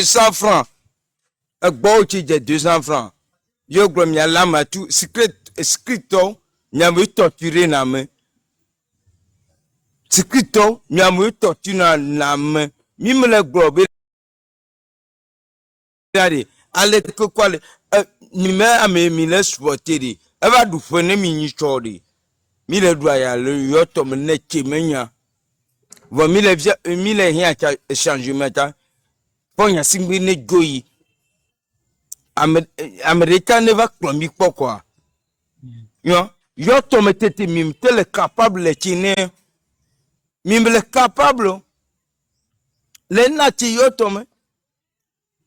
200 francs. Un bon qui de 200 francs. Yo gros mi alama tout scripto mi amu torturer na me. Scripto mi amu torturer na me. Mi me le gros be dade ale ko kwale mi me ame mi le supporter. Eva du fene mi ni chori. Mi le doit ya le yo to me ne chemenya. Vo mi le hia cha changement ta. Ponya singbi ne goyi. Américain ne va clombi quoi. Yo tome tete mim tele capable le chine. Mim le capable. Le nati yo tome.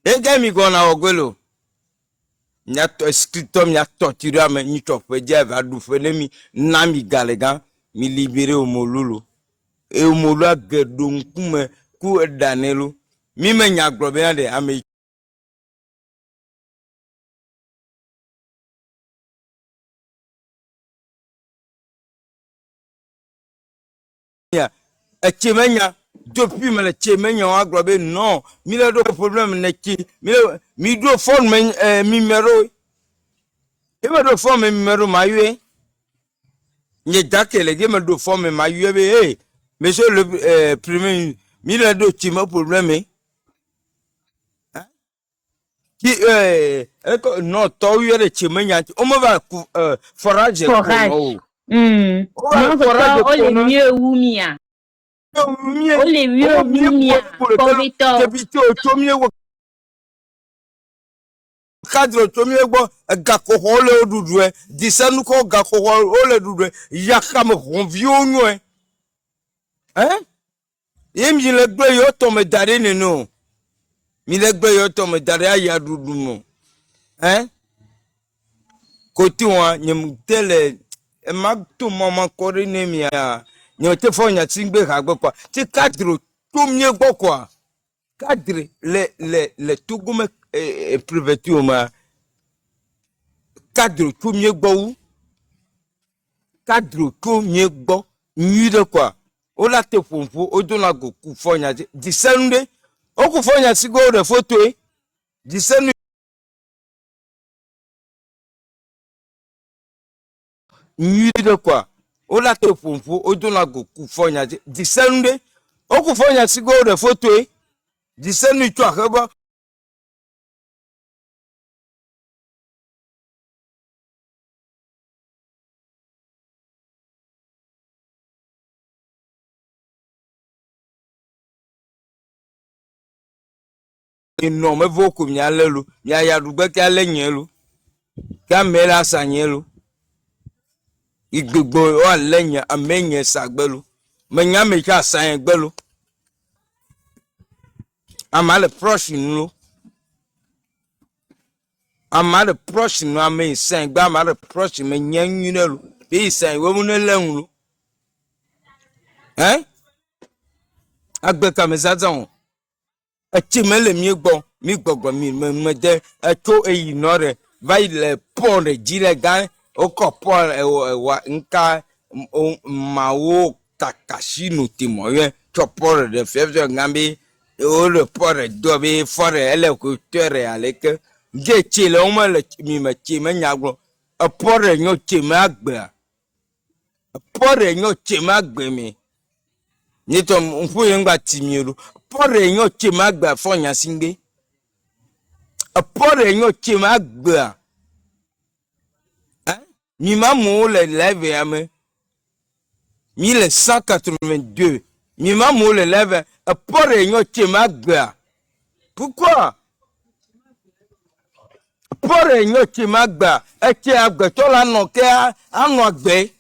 Ege mi gona ogwelo. Nya to escrito mi a torturé ame ni tope dia va du fenemi nami galega mi libéré au molulu. E au molulu a gedon kume ku danelu. Mi me nya globe de ame Chemenya depuis me le chemenya wa globe non mi le do problème ne ki mi do phone mi numéro e me do phone mi numéro ma yue nye dakele ge me do phone ma yue be eh monsieur le premier mi le do chima problème qui non to yue le chemenya o me va forage Forage. Non, forage o le mieux ou mia. O le mieux mia. Correcto. Depuis to mieux cadre to mi egbo gako hole odudwe disanu ko gako hole odudwe yakam ronvi onyo yemi le gbe yo to me dare ne no mi le gbe yo to me dare aya dudumo koti wa nyem tele e ma to mama kore ne mi ya nyo te fo nya tingbe ha gbe kwa ti cadre to mi egbo kwa cadre le tugume privature ma cadre tout mieux gbo cadre tout mieux gbo ni de quoi o la te fonfo o do na go ku fonya di sende o ku fonya si go de photo di sende ni de quoi o la te fonfo o do na go ku fonya di sende o ku fonya si go de photo di sende tu akaba non me voku mi alelu mi ayadugbe ki alenyelu ka mela sanyelu igbegbo o alenya amenye sagbelu me nya me ka san gbelu amale proche nu amale proche nu ame san gba amale proche me nya nyunelu be san wo mu ne lenwu agbe ka me zazan Chimele mi gbogbo mi de to eyi no re vai le pon re jire gan o ko pon wa nka ma wo takashi no timo ye to pon de fefo ngambi o le pon do be fore ele ko tere aleke je chile o ma le mi ma chime nyagbo a pon re nyo chime agbe a pon re nyo chime agbe mi ni to mfu ye ngba timiru pore nyo chema gba fonya singe a pore nyo chema gba mi mamu le leve ame 1182 mi mamu le leve a pore nyo chema gba pourquoi pore nyo chema gba e che agbe to la no ke anu agbe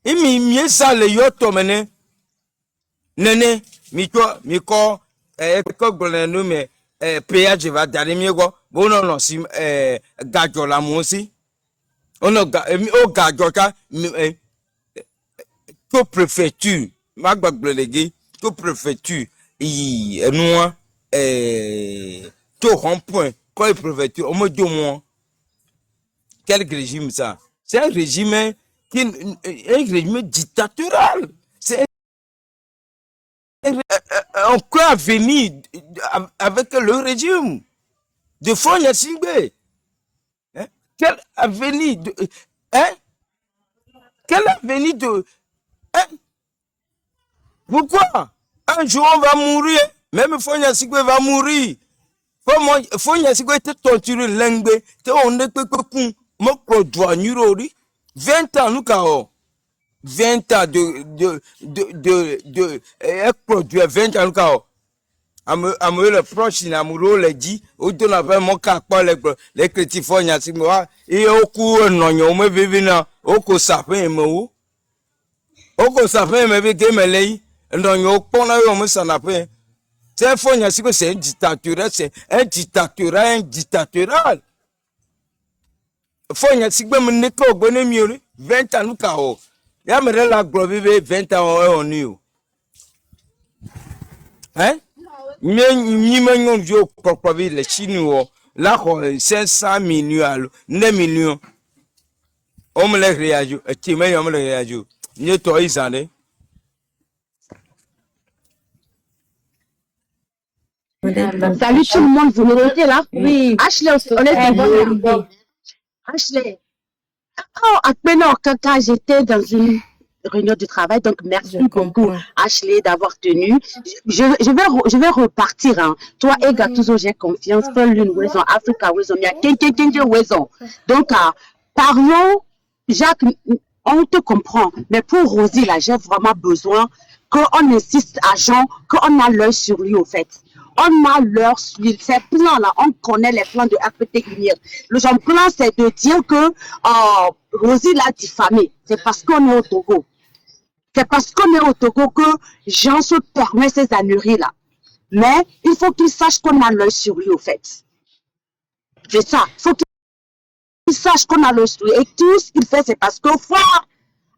imi miesa le yo to mene nene miko ko gbole no me péage va dare mi go bo no si gajo la mo si ono o gajo ka to préfecture ma gbagble legi to préfecture enu to rond-point quoi préfecture o mo do mo quel régime ça c'est un régime un régime dictatorial c'est quel avenir avec le régime de Fonya Singbe? Hein? Quel avenir hein? Quel avenir de... Hein? Pourquoi? Un jour on va mourir. Même Fonya Singbe va mourir. Fonya Singbe te torturer l'engbe. Te on ne peut que kun. Mon produit nurori. 20 ans nous kao. 20 ans de produit 20 ans nous kao. Amour le proche amoureux le dit au don avec mon capot les critiques Fonya Singbe et au coup non on me vivina au coup ça fait mo au ça fait me que me lei non yo pona yo me ça n'a pas c'est Fonya Singbe c'est un dictateur c'est un dictateur Fonya Singbe me ne ko gbone miori 20 ans nous kao ya me la globe 20 ans on you hein ni me yo propre les chinois là 500 millions 9 millions on me les réagit tu me on me les réagit ni toi ils en est Salut tout le monde, vous m'entendez là? Oui. Ashley, on est Ashley. Oh, maintenant, quand j'étais dans une réunion de travail, donc merci beaucoup, Ashley, d'avoir tenu. Je vais repartir. Hein. Toi et Gattuso, j'ai confiance. Paul Lune, Wezon, Africa, Wezon, il y a quelqu'un Wezon. Donc, parlons, Jacques, on te comprend. Mais pour Rosie, là, j'ai vraiment besoin qu'on insiste à Jean, qu'on a l'œil sur lui, au fait. On a leur ces plans-là, on connaît les plans de FPT Lumière. Son plan, c'est de dire que Rosie l'a diffamé. C'est parce qu'on est au Togo. C'est parce qu'on est au Togo que Jean se permet ces âneries-là. Mais il faut qu'il sache qu'on a l'œil sur lui, au fait. C'est ça. Il faut qu'il sache qu'on a l'œil sur lui. Et tout ce qu'il fait, c'est parce que Foire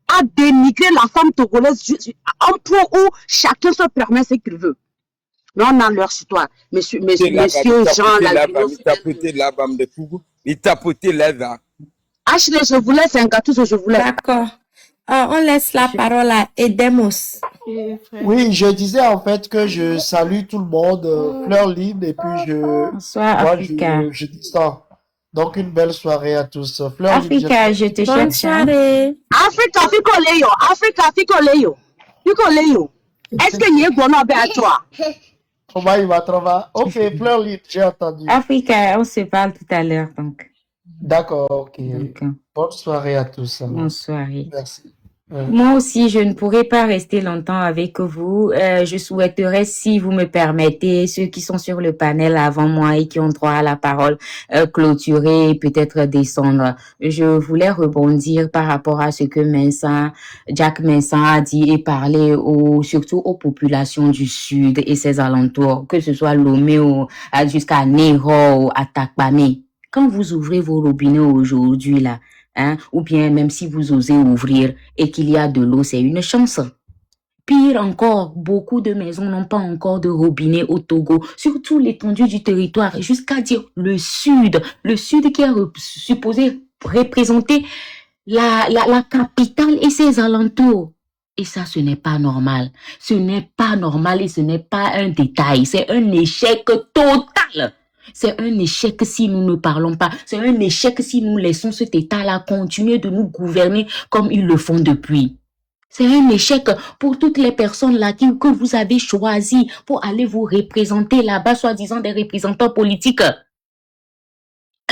a dénigré la femme togolaise en point où chacun se permet ce qu'il veut. Mais on a leur sur toi. Monsieur Jean, il tapotait là. Ashley, je vous laisse un gâteau, je vous laisse. D'accord. On laisse la parole à Edemos. Oui, je disais en fait que je salue tout le monde, Fleur Libre, et puis Bonsoir, Africa. je dis ça. Donc, une belle soirée à tous. Fleur Africa, Libre, je te Bonne cherche. soirée. Africa, Fico Léo. Est-ce que y a bon à toi? comment il va trouver? Ok, Fleur Libre, j'ai entendu. Africa, on se parle tout à l'heure, donc. D'accord, ok. D'accord. Bonne soirée à tous. alors. Bonne soirée. Merci. Moi aussi, je ne pourrai pas rester longtemps avec vous. Je souhaiterais, si vous me permettez, ceux qui sont sur le panel avant moi et qui ont droit à la parole, clôturer et peut-être descendre. Je voulais rebondir par rapport à ce que Jack Mensah a dit et parler surtout aux populations du Sud et ses alentours, que ce soit Lomé jusqu'à Nero, à Takpamé. Quand vous ouvrez vos robinets aujourd'hui, là, hein, ou bien même si vous osez ouvrir et qu'il y a de l'eau, c'est une chance. Pire encore, beaucoup de maisons n'ont pas encore de robinet au Togo, surtout l'étendue du territoire, jusqu'à dire le Sud qui est supposé représenter la capitale et ses alentours. Et ça, ce n'est pas normal. Ce n'est pas normal et ce n'est pas un détail. C'est un échec total. C'est un échec si nous ne parlons pas. C'est un échec si nous laissons cet État-là continuer de nous gouverner comme ils le font depuis. C'est un échec pour toutes les personnes là que vous avez choisies pour aller vous représenter là-bas, soi-disant des représentants politiques.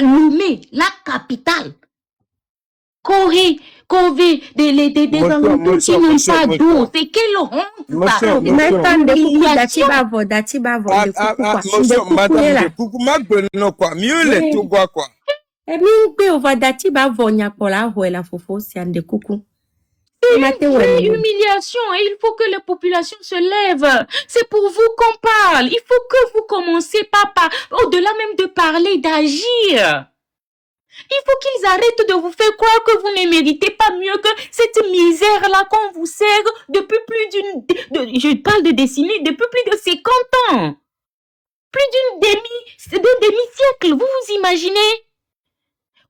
Lomé, la capitale. Corée, des alentours qui n'ont pas d'eau. C'est quelle honte, ça. Madame de Coucou, ma gueule, non, quoi. Mieux les tout, quoi. C'est une humiliation et il faut que les populations se lèvent. C'est pour vous qu'on parle. Il faut que vous commencez par au-delà même de parler, d'agir. Il faut qu'ils arrêtent de vous faire croire que vous ne méritez pas mieux que cette misère-là qu'on vous sert depuis plus je parle de décennies, depuis plus de 50 ans. Plus d'un demi-siècle, vous vous imaginez?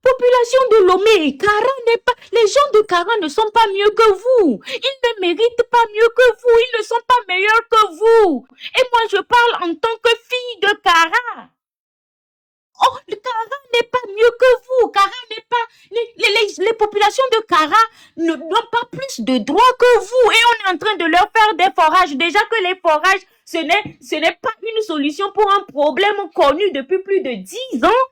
Population de Lomé, Kara n'est pas... Les gens de Kara ne sont pas mieux que vous. Ils ne méritent pas mieux que vous. Ils ne sont pas meilleurs que vous. Et moi, je parle en tant que fille de Kara. Oh, le Kara n'est pas mieux que vous. Kara n'est pas... Les populations de Kara n'ont pas plus de droits que vous. Et on est en train de leur faire des forages. Déjà que les forages, ce n'est pas une solution pour un problème connu depuis plus de 10 ans.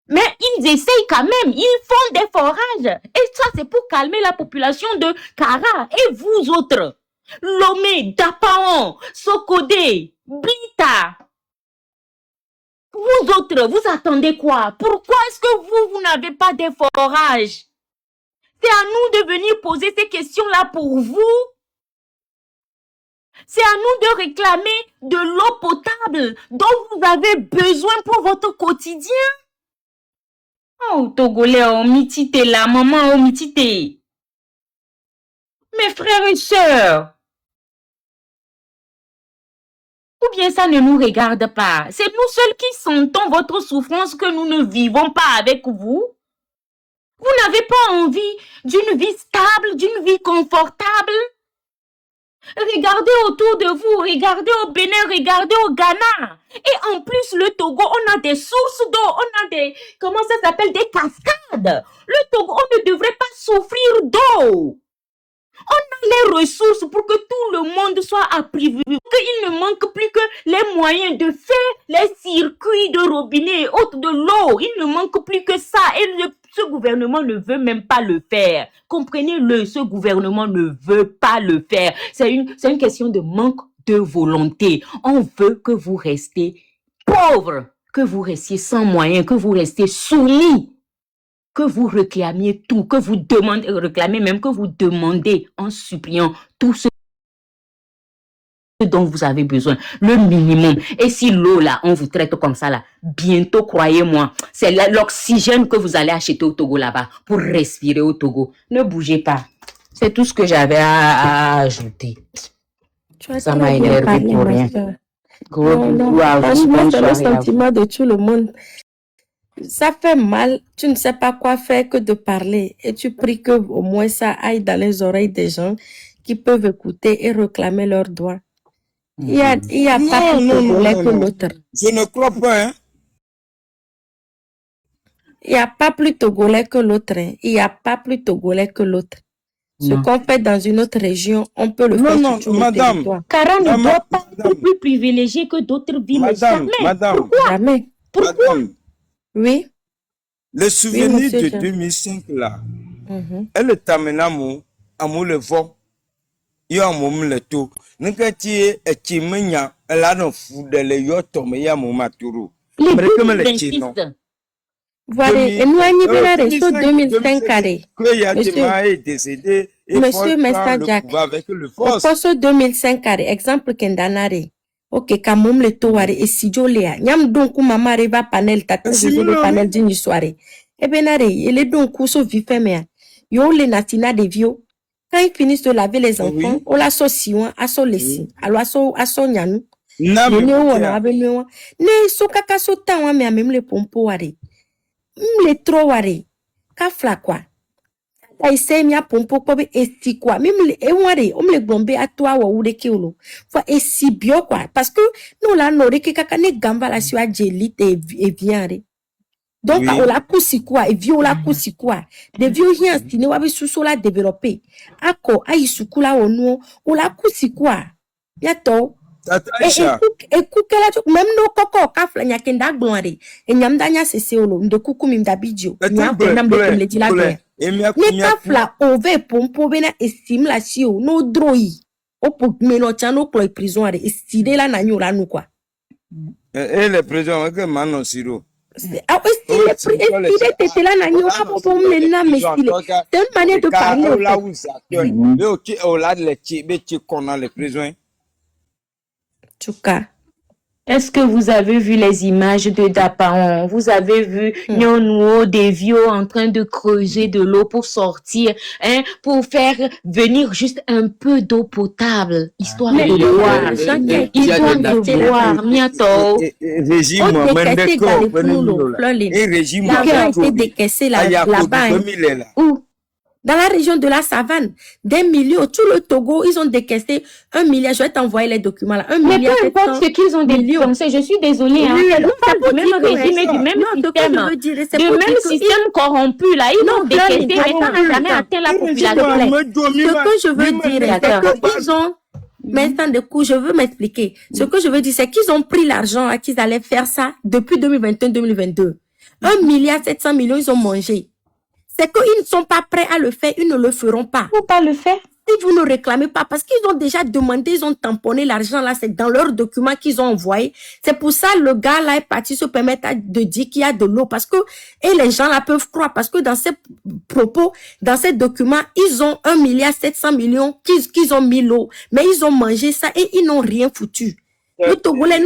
Mais ils essayent quand même, ils font des forages. Et ça, c'est pour calmer la population de Kara. Et vous autres, Lomé, Dapaon, Sokodé, Blita, vous autres, vous attendez quoi? Pourquoi est-ce que vous n'avez pas des forages? C'est à nous de venir poser ces questions-là pour vous. C'est à nous de réclamer de l'eau potable dont vous avez besoin pour votre quotidien. Oh, Togolais, oh, mitité là, maman, oh, mitité. Mes frères et sœurs. Ou bien ça ne nous regarde pas. C'est nous seuls qui sentons votre souffrance que nous ne vivons pas avec vous. Vous n'avez pas envie d'une vie stable, d'une vie confortable. Regardez autour de vous, regardez au Bénin, regardez au Ghana. Et en plus, le Togo, on a des sources d'eau, on a des, comment ça s'appelle, des cascades. Le Togo, on ne devrait pas souffrir d'eau. On a les ressources pour que tout le monde soit apprivoisé. Il ne manque plus que les moyens de faire les circuits de robinet et autres de l'eau. Il ne manque plus que ça. Et ce gouvernement ne veut même pas le faire. Comprenez-le, ce gouvernement ne veut pas le faire. C'est une question de manque de volonté. On veut que vous restiez pauvres, que vous restiez sans moyens, que vous restiez soumis. Que vous réclamiez tout, que vous demandez, réclamez même que vous demandez en suppliant tout ce dont vous avez besoin, le minimum. Et si l'eau là, on vous traite comme ça là, bientôt, croyez-moi, c'est l'oxygène que vous allez acheter au Togo là-bas pour respirer au Togo. Ne bougez pas. C'est tout ce que j'avais à ajouter. Ça m'a énervé pour rien. Franchement, c'est le sentiment de tout le monde. Ça fait mal, tu ne sais pas quoi faire que de parler et tu pries que au moins ça aille dans les oreilles des gens qui peuvent écouter et réclamer leurs droits. Il y a pas plus togolais que l'autre. Je ne crois pas, hein. Il n'y a pas plus togolais que l'autre. Hein. Il n'y a pas plus togolais que l'autre. Ce qu'on fait dans une autre région, on peut le faire sur tout le territoire. Kara ne doit pas être plus privilégié que d'autres villes. Madame, pourquoi? Jamais. Pourquoi? Madame, oui. Le souvenir de 2005 là, elle est amenée à mon levo. Il y a mon leto. N'importe et Chimenia, elle a no fou de l'yotom et à mon maturo. Les 2026. Voilà, et nous avons eu 2005 carré. Monsieur Messa Jack, au poste 2005 carré, exemple Kendanare. Ok, kamom le toare et si jolea. Nyam donc mama reva panel tata le panel d'une soirée. Eh ben nare, il est donc so vifemea. Yo le natina de vio. Quand ils finissent de laver les enfants, on la sosion, à son lessi, à son nyanou. Ne so kaka so tawa me même le pompo ware. Le trop ware. Kafla quoi. Essaye mia pompo kobe esti quoi même le eware le bombe à toi wa ude kiolo fa esi bio quoi parce que nous la nore ke kaka ne gamba la sur jelite et viande donc on la kusi quoi et vio la kusi quoi de vio rien stine wa bi suso la développer ako ayi sukula onu on la kusi quoi bientôt et kukela même no koko kafla nya kenda gloire et nyamda nya seseolo de kuku mim dabidio nya nam de le dilagwe ne kafla ove pompo bena estime la sio no droi o pour meno chano cloi prison are estide la na nyora nu quoi et les prisons que mano siro ah estide tete la na nyora pour mena mais style c'est une manière de parler là où ça mais OK au là les ti be ti kona les prisons chuka Est-ce que vous avez vu les images de Dapaon? Vous avez vu Nyonouo, des vieux en train de creuser de l'eau pour sortir, pour faire venir juste un peu d'eau potable, histoire de boire. Histoire de boire, miato. Régime, l'argent a été décaissé là-bas. Où? Dans la région de la savane, des millions, tout le Togo, ils ont décaissé 1 milliard. Je vais t'envoyer les documents là. 1 milliard. Mais peu importe ce qu'ils ont dépensé, je suis désolée. Oui, on parle du même régime et du même système. Du même système corrompu là. Ils ont décaissé, mais ça n'a jamais atteint la population. Ce que je veux dire, c'est qu'ils ont. Maintenant, de coup, je veux m'expliquer. Ce que je veux dire, c'est qu'ils ont pris l'argent à qu'ils allaient faire ça depuis 2021-2022. 1 milliard 700 millions, ils ont mangé. C'est qu'ils ne sont pas prêts à le faire, ils ne le feront pas. Faut pas le faire. Si vous ne réclamez pas, parce qu'ils ont déjà demandé, ils ont tamponné l'argent là, c'est dans leurs documents qu'ils ont envoyés. C'est pour ça le gars là est parti se permettre de dire qu'il y a de l'eau, parce que, et les gens là peuvent croire, parce que dans ces propos, dans ces documents, ils ont 1 milliard 700 millions qu'ils ont mis l'eau, mais ils ont mangé ça et ils n'ont rien foutu. C'est toujours des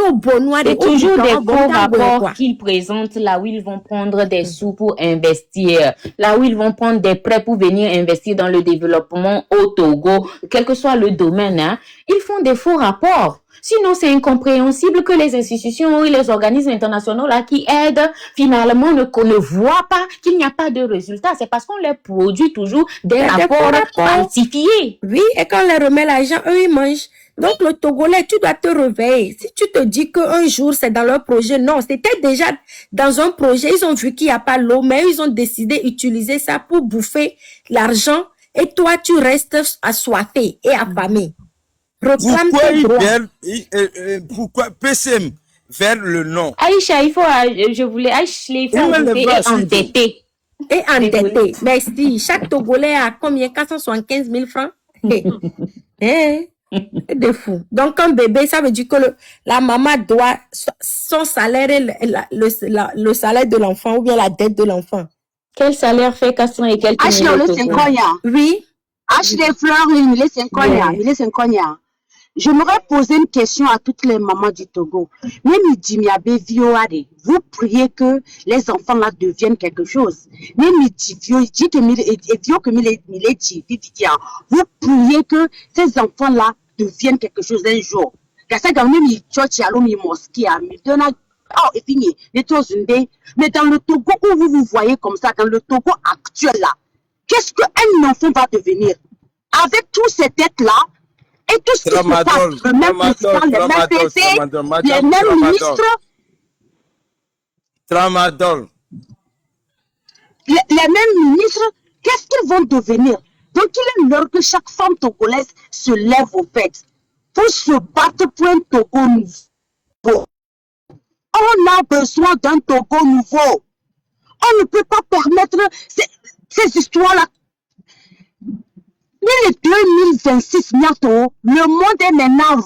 faux rapports qu'ils présentent là où ils vont prendre des sous pour investir, là où ils vont prendre des prêts pour venir investir dans le développement au Togo, quel que soit le domaine, ils font des faux rapports. Sinon, c'est incompréhensible que les institutions et les organismes internationaux là qui aident, finalement, ne voient pas qu'il n'y a pas de résultat. C'est parce qu'on leur produit toujours des rapports falsifiés. Oui, et quand on leur remet l'argent, eux, ils mangent. Donc, le Togolais, tu dois te réveiller. Si tu te dis qu'un jour, c'est dans leur projet, non, c'était déjà dans un projet. Ils ont vu qu'il n'y a pas l'eau, mais ils ont décidé d'utiliser ça pour bouffer l'argent. Et toi, tu restes assoiffé et affamé. Réclame tes droits. Pourquoi PCM vers le nom? Aïcha, il faut endetté. Et endetté. Merci. Chaque Togolais a combien? 475 000 francs? C'est de fou. Donc, un bébé, ça veut dire que la maman doit son salaire et le salaire de l'enfant ou bien la dette de l'enfant. Quel salaire fait 400 et quelques millions de Togo? Oui. Acheter fleurs, il est 50 ans. J'aimerais poser une question à toutes les mamans du Togo. Même vous priez que les enfants là deviennent quelque chose. Même vous priez que ces enfants là deviennent quelque chose un jour. Mais dans le Togo où vous vous voyez comme ça, dans le Togo actuel là, qu'est-ce qu'un enfant va devenir? Avec tous ces têtes là, et tout ce qui se passe, le même président, les mêmes PC, les mêmes ministres, les mêmes ministres, qu'est-ce qu'ils vont devenir? Donc il est l'heure que chaque femme togolaise se lève au fait pour se battre pour un Togo nouveau. On a besoin d'un Togo nouveau. On ne peut pas permettre ces histoires-là. Mais le 2026, bientôt, le monde est maintenant,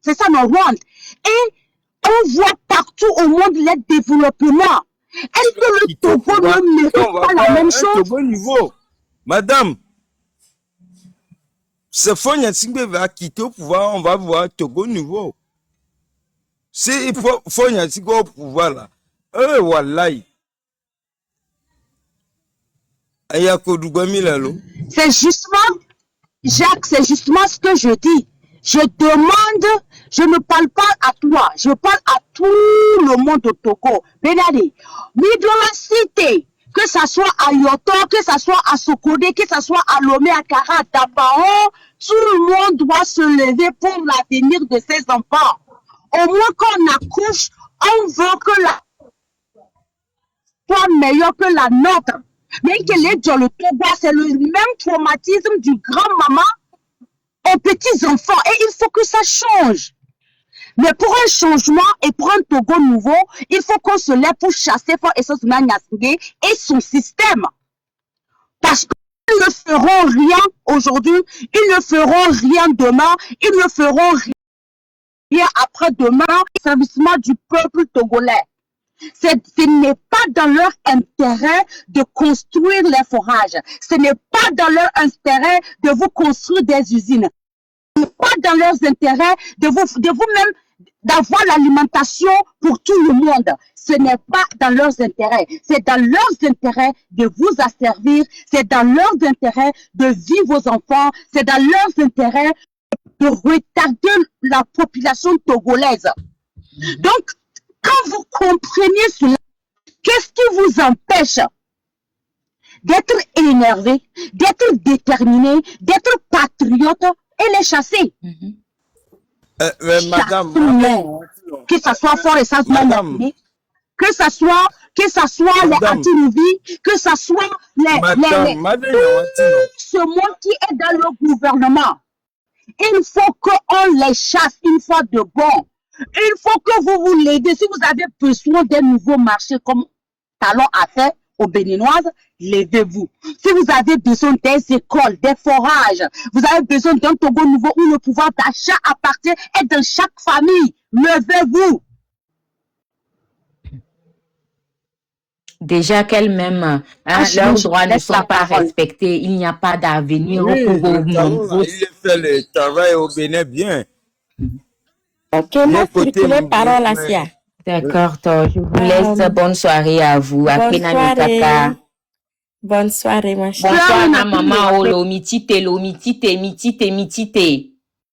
c'est ça, nos rondes. Et on voit partout au monde les développements. Est-ce que le Togo ne mérite pas la même chose? Togo nouveau. Madame, ce Fonya Singbe va quitter au pouvoir, on va voir Togo nouveau. Si il faut Fonya Singbe au pouvoir là, wallahi. C'est justement, Jacques, c'est justement ce que je dis. Je demande, je ne parle pas à toi, je parle à tout le monde au Togo. Regardez, dans la cité, que ça soit à Yoto, que ça soit à Sokodé, que ça soit à Lomé, à Kara, à Tabaon, tout le monde doit se lever pour l'avenir de ses enfants. Au moins quand on accouche, on veut que la soit meilleure que la nôtre. Mais qu'elle est dans le Togo, c'est le même traumatisme du grand-maman aux petits-enfants. Et il faut que ça change. Mais pour un changement et pour un Togo nouveau, il faut qu'on se lève pour chasser Fort Essence Nyasingbe et son système. Parce qu'ils ne feront rien aujourd'hui, ils ne feront rien demain, ils ne feront rien après-demain au servicement du peuple togolais. Ce n'est pas dans leur intérêt de construire les forages. Ce n'est pas dans leur intérêt de vous construire des usines. Ce n'est pas dans leurs intérêts de vous même d'avoir l'alimentation pour tout le monde. Ce n'est pas dans leurs intérêts. C'est dans leurs intérêts de vous asservir. C'est dans leurs intérêts de vivre vos enfants. C'est dans leurs intérêts de retarder la population togolaise. Donc, quand vous comprenez cela, qu'est-ce qui vous empêche d'être énervé, d'être déterminé, d'être patriote et les chasser? Madame, Que ce soit Fort et Madame, que ce soit les Madame, Antinubi, que ce soit Madame, tout ce monde qui est dans le gouvernement. Il faut qu'on les chasse une fois de bon. Il faut que vous l'aidez. Si vous avez besoin d'un nouveau marché comme Talon a fait aux Béninoises, levez-vous. Si vous avez besoin des écoles, des forages, vous avez besoin d'un Togo nouveau où le pouvoir d'achat appartient et dans chaque famille, levez-vous. Déjà qu'elles-mêmes, leurs droits ne sont pas respectés, il n'y a pas d'avenir oui, au Congo. il fait le travail au Bénin bien. Ok, moi, circuler parole à Sia. D'accord, toi, je vous laisse. Bonne soirée à vous. Bonne soirée. Bonne soirée, ma chérie. Bonsoir, ma maman. Oh, lo mitite.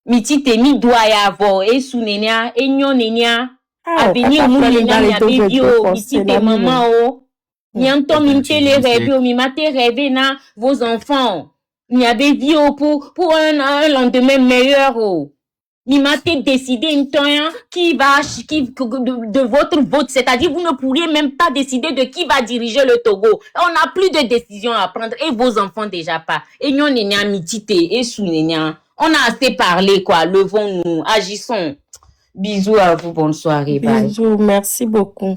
Mitite, mi doit y avoir. Et sous nenia, et nyon nenia. Avenir, nous, nenia, mi a bio, mitite, maman, oh. Nyanto, mi télé rêve, mi mate rêve, na, vos enfants. Mi a bio pour un lendemain meilleur, oh. Mi mate décidé une temps qui de votre vote, c'est-à-dire vous ne pourriez même pas décider de qui va diriger le Togo. On n'a plus de décision à prendre et vos enfants déjà pas. Et nous nenia mitite et sous nenia. On a assez parlé quoi. Levons-nous, agissons. Bisous à vous, bonne soirée. Bye. Bisous, merci beaucoup.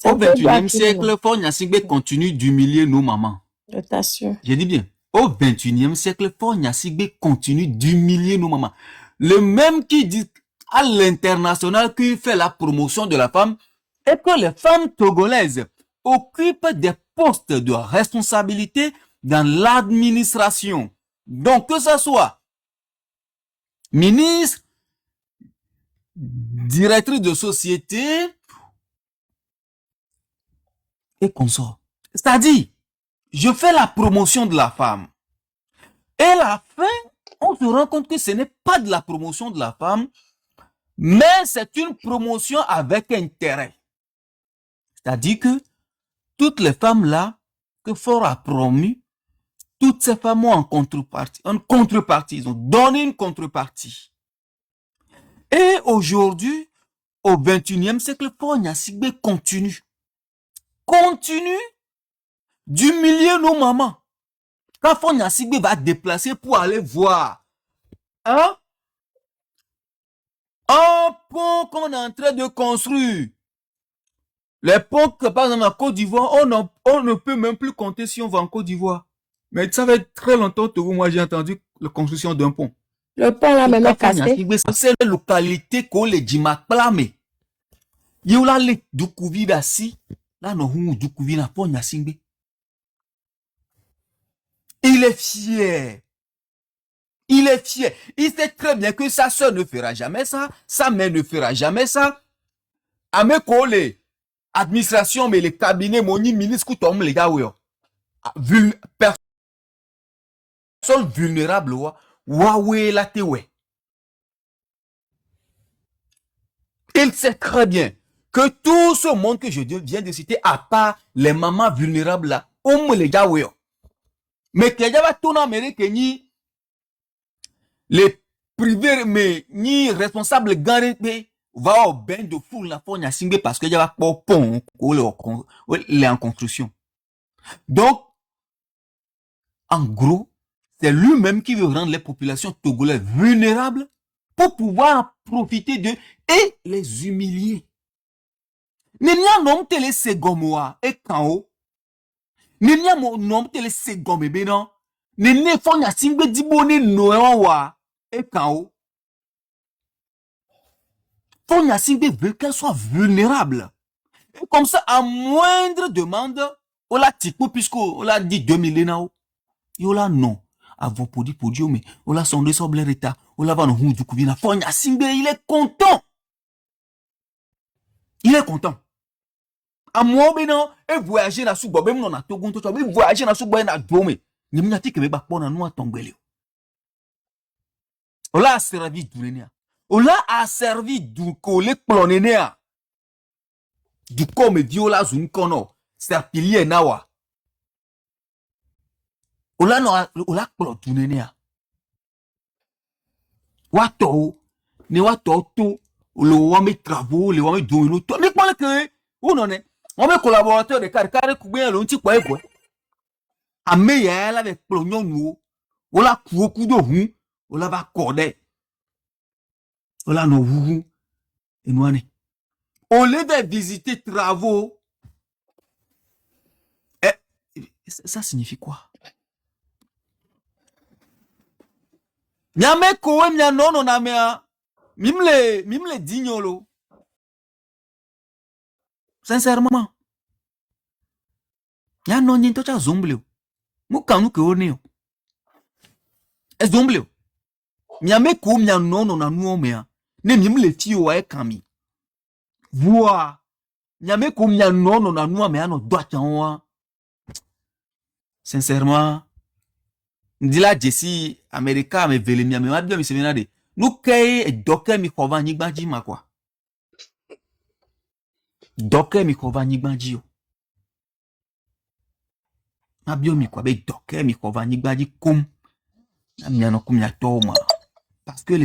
Au 21e siècle, Fort Gnassingbé continue d'humilier nos mamans. Je t'assure. J'ai dit bien. Au 21e siècle, Fort Gnassingbé continue d'humilier nos mamans. Le même qui dit à l'international qu'il fait la promotion de la femme et que les femmes togolaises occupent des postes de responsabilité dans l'administration. Donc, que ce soit ministre, directrice de société et consort. C'est-à-dire, je fais la promotion de la femme. Et à la fin, on se rend compte que ce n'est pas de la promotion de la femme, mais c'est une promotion avec intérêt. C'est-à-dire que toutes les femmes-là que Fort a promues, toutes ces femmes ont une contrepartie, ils ont donné une contrepartie. Et aujourd'hui, au 21e siècle, Fort Gnassingbé continue d'humilier nos mamans. Quand Fort Gnassingbé va déplacer pour aller voir un pont qu'on est en train de construire. Les ponts que par exemple en Côte d'Ivoire, on ne peut même plus compter si on va en Côte d'Ivoire. Mais ça fait très longtemps que moi j'ai entendu la construction d'un pont. Le pont là même est cassé. C'est la localité qu'on les dit maclamé. Il y a les Doukouvi d'assis. Là, nous avons Doukouvi na Fort Gnassingbé. Il est fier. Il est fier. Il sait très bien que sa soeur ne fera jamais ça. Sa mère ne fera jamais ça. Ameko les administration, mais les cabinets, moni ministre, tout les gars, personne vulnérable, Huawei la tewe. Il sait très bien que tout ce monde que je viens de citer, à part les mamans vulnérables là, les gars, mais qu'il y a tout en Amérique, ni les privés, mais ni responsables gardés, va au bain de foule la Fort Gnassingbé parce qu'il y a pas pont, il est en construction. Donc, en gros, c'est lui-même qui veut rendre les populations togolaises vulnérables pour pouvoir profiter d'eux et les humilier. Nenia nom télé segomoa et kao. Nenia nom télé segome benon. Nene Fort Gnassingbé dibone noa et kao. Fort Gnassingbé veut qu'elle soit vulnérable. Et comme ça, à moindre demande, on l'a tipo puisqu'on l'a dit 2000 nao. Et on l'a non. Avant pour dire mais on l'a sondé sur l'état. On l'a va nous du coup, Fort Gnassingbé, il est content. Il est content. À moi, non, et voyager dans Souba, même non, à Togo, et voyager dans Souba, na Dome. Ni m'a dit que me bakpo na nous à tomber. Ola a servi d'oulénia. Ola a servi du collé clonénéa. Du comme viola zun kono. Serpilier nawa. Ola no, ola clonénéa. Wato, ne wato to, le wame travaux, le wame douino, to, mais quoi que, ou non, on met collaborateur de carré coubien, l'on t'y quoi, quoi. A meilleur avec plognon nous, on la coup de hum, on la va corder. On la no hum, et nous en est. Au lieu de visiter travaux, ça signifie quoi? Nyame kowe mnya nono na mea, mimle dignolo. Sincèrement. Ya no nyin tocha zombleo. Mukanu ke oneo. Es zombleo. Nyame kowe mnya nono na nuo mea, ne mimle tio wa ekami. Voa. Nyame kowe mnya nono na nuo mea no doa chanwa. Sincèrement. Ndila Jesse America me vele mi ma bien mi se venade nu kay doke mi kova nyigbaji makwa doke mi kova nyigbaji o ma bio mi kwa be doke mi kova nyigbaji kum na mi ano kum ya to ma parce que